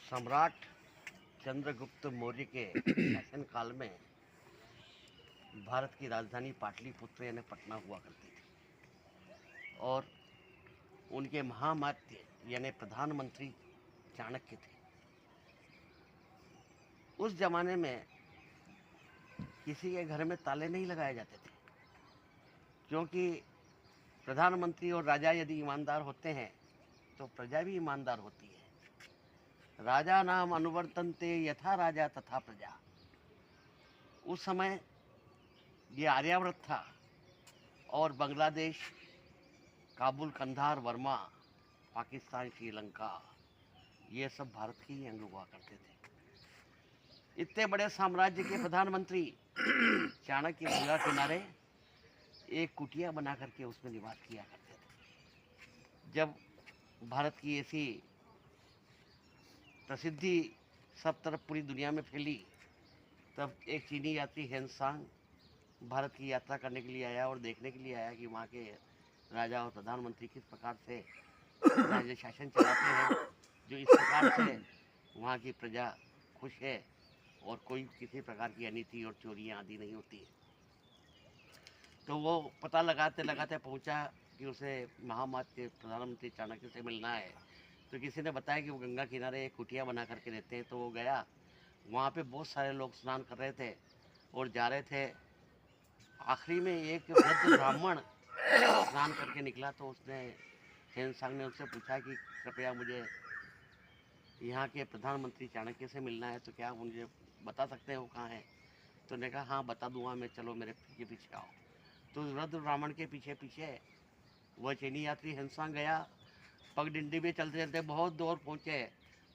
सम्राट चंद्रगुप्त मौर्य के शासनकाल में भारत की राजधानी पाटलिपुत्र यानी पटना हुआ करती थी और उनके महामात्य यानी प्रधानमंत्री चाणक्य थे। उस जमाने में किसी के घर में ताले नहीं लगाए जाते थे, क्योंकि प्रधानमंत्री और राजा यदि ईमानदार होते हैं तो प्रजा भी ईमानदार होती है। राजा नाम अनुवर्तन्ते यथा राजा तथा प्रजा। उस समय ये आर्यावर्त था और बांग्लादेश, काबुल, कंधार, वर्मा, पाकिस्तान, श्रीलंका, ये सब भारत के ही अंग हुआ करते थे। इतने बड़े साम्राज्य के प्रधानमंत्री चाणक्य गंगा किनारे एक कुटिया बना करके उसमें निवास किया करते थे। जब भारत की ऐसी प्रसिद्धि सब तरफ पूरी दुनिया में फैली, तब एक चीनी यात्री हेनसांग भारत की यात्रा करने के लिए आया और देखने के लिए आया कि वहाँ के राजा और प्रधानमंत्री किस प्रकार से राज्य शासन चलाते हैं, जो इस प्रकार से वहाँ की प्रजा खुश है और कोई किसी प्रकार की अनीति और चोरियाँ आदि नहीं होती है। तो वो पता लगाते लगाते पहुँचा कि उसे महामात्य प्रधानमंत्री चाणक्य से मिलना है। तो किसी ने बताया कि वो गंगा किनारे एक कुटिया बना करके रहते हैं। तो वो गया, वहाँ पे बहुत सारे लोग स्नान कर रहे थे और जा रहे थे। आखिरी में एक वृद्ध ब्राह्मण स्नान करके निकला, तो उसने हेनसांग ने उससे पूछा कि कृपया मुझे यहाँ के प्रधानमंत्री चाणक्य से मिलना है, तो क्या मुझे बता सकते हैं वो कहाँ है? तो ने कहा हाँ बता दूंगा मैं, चलो मेरे पीछे पीछे आओ। तो वृद्ध ब्राह्मण के पीछे पीछे वह चीनी यात्री हेनसांग गया। पगडंडी पे चलते चलते बहुत दूर पहुँचे।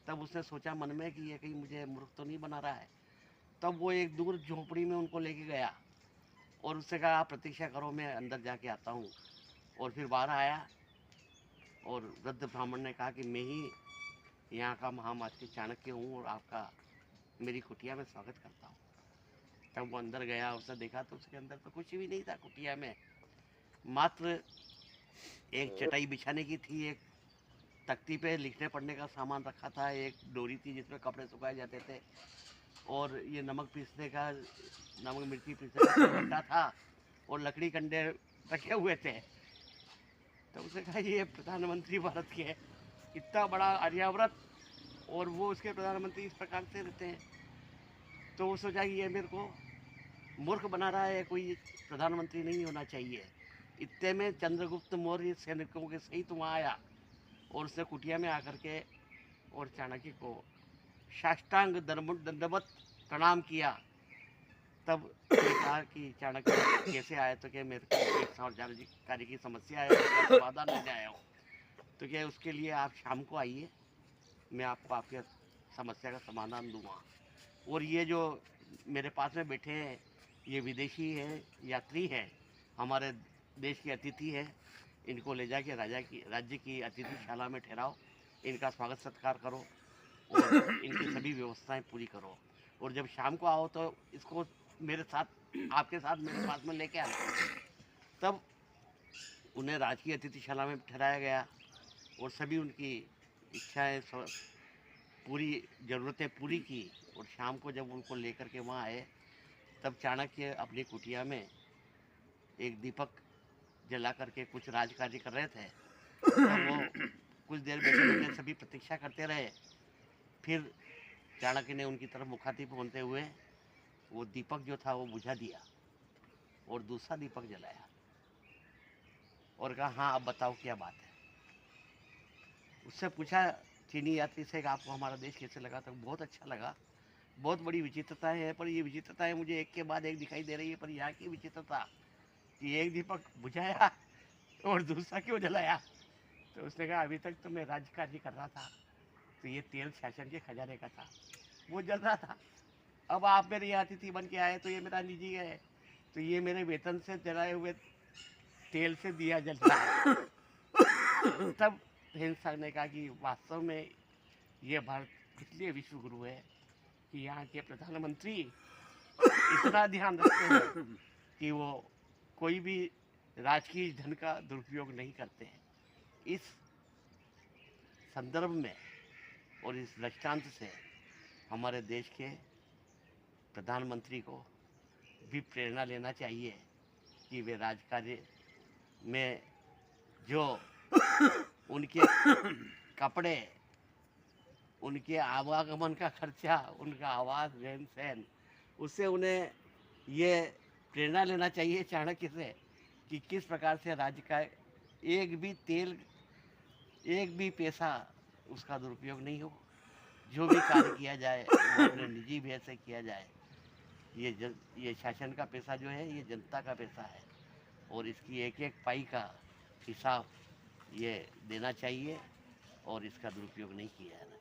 तब उसने सोचा मन में कि ये कहीं मुझे मूर्ख तो नहीं बना रहा है। तब वो एक दूर झोपड़ी में उनको लेके गया और उससे कहा आप प्रतीक्षा करो, मैं अंदर जाके आता हूँ। और फिर बाहर आया और वृद्ध ब्राह्मण ने कहा कि मैं ही यहाँ का महामात्य चाणक्य हूँ और आपका मेरी कुटिया में स्वागत करता हूँ। तब वो अंदर गया, उसने देखा तो उसके अंदर तो कुछ भी नहीं था। कुटिया में मात्र एक चटाई बिछाने की थी, एक तख्ती पे लिखने पढ़ने का सामान रखा था, एक डोरी थी जिसमें कपड़े सुखाए जाते थे, और ये नमक पीसने का, नमक मिर्ची पीसने का सिलबट्टा था और लकड़ी कंडे रखे हुए थे। तो उसने कहा ये प्रधानमंत्री भारत के है, इतना बड़ा आर्यावर्त और वो उसके प्रधानमंत्री इस प्रकार से रहते हैं। तो वो सोचा कि ये मेरे को मूर्ख बना रहा है, कोई प्रधानमंत्री नहीं होना चाहिए। इतने में चंद्रगुप्त मौर्य सैनिकों के सहित वहाँ आया और उसने कुटिया में आकर के और चाणक्य को साष्टांग दंडवत प्रणाम किया। तब कहा कि चाणक्य कैसे आए? तो क्या मेरे को एक कार्य की समस्या है, उसका समाधान लेने आया हूँ। तो क्या उसके लिए आप शाम को आइए, मैं आपको आपके समस्या का समाधान दूंगा। और ये जो मेरे पास में बैठे हैं ये विदेशी हैं, यात्री हैं, हमारे देश के अतिथि हैं। इनको ले जाके राज्य की अतिथिशाला में ठहराओ, इनका स्वागत सत्कार करो और इनकी सभी व्यवस्थाएं पूरी करो। और जब शाम को आओ तो इसको मेरे साथ, आपके साथ मेरे पास में लेके आना। तब उन्हें राजकीय अतिथिशाला में ठहराया गया और सभी उनकी इच्छाएं, पूरी ज़रूरतें पूरी की। और शाम को जब उनको लेकर के वहाँ आए, तब चाणक्य अपनी कुटिया में एक दीपक जला करके कुछ राज कार्य कर रहे थे। तब वो कुछ देर बैठे बैठे सभी प्रतीक्षा करते रहे। फिर चाणक्य ने उनकी तरफ मुखातिब होते हुए वो दीपक जो था वो बुझा दिया और दूसरा दीपक जलाया और कहा हाँ अब बताओ क्या बात है। उससे पूछा चीनी यात्री से कि आपको हमारा देश कैसे लगा? तो बहुत अच्छा लगा, बहुत बड़ी विचित्रताएं हैं, पर ये विचित्रताएं मुझे एक के बाद एक दिखाई दे रही है। पर यहाँ की विचित्रता कि एक दीपक बुझाया और दूसरा क्यों जलाया? तो उसने कहा अभी तक तो मैं राज्य कार्य कर रहा था, तो ये तेल शासन के खजाने का था, वो जल रहा था। अब आप मेरे यहाँ अतिथि बन के आए तो ये मेरा निजी है, तो ये मेरे वेतन से जलाए हुए तेल से दिया जल रहा है। तब हेनसांग ने कहा कि वास्तव में ये भारत इसलिए विश्व गुरु है कि यहाँ के प्रधानमंत्री इतना ध्यान रखते हैं कि वो कोई भी राजकीय धन का दुरुपयोग नहीं करते हैं। इस संदर्भ में और इस दृष्टांत से हमारे देश के प्रधानमंत्री को भी प्रेरणा लेना चाहिए कि वे राजकार्य में जो उनके कपड़े, उनके आवागमन का खर्चा, उनका आवास, रहन सहन, उससे उन्हें ये प्रेरणा लेना चाहिए चाणक्य से कि किस प्रकार से राज्य का एक भी तेल, एक भी पैसा उसका दुरुपयोग नहीं हो। जो भी कार्य किया जाए वो अपने निजी भय से किया जाए। ये शासन का पैसा जो है ये जनता का पैसा है और इसकी एक एक पाई का हिसाब ये देना चाहिए और इसका दुरुपयोग नहीं किया जाना।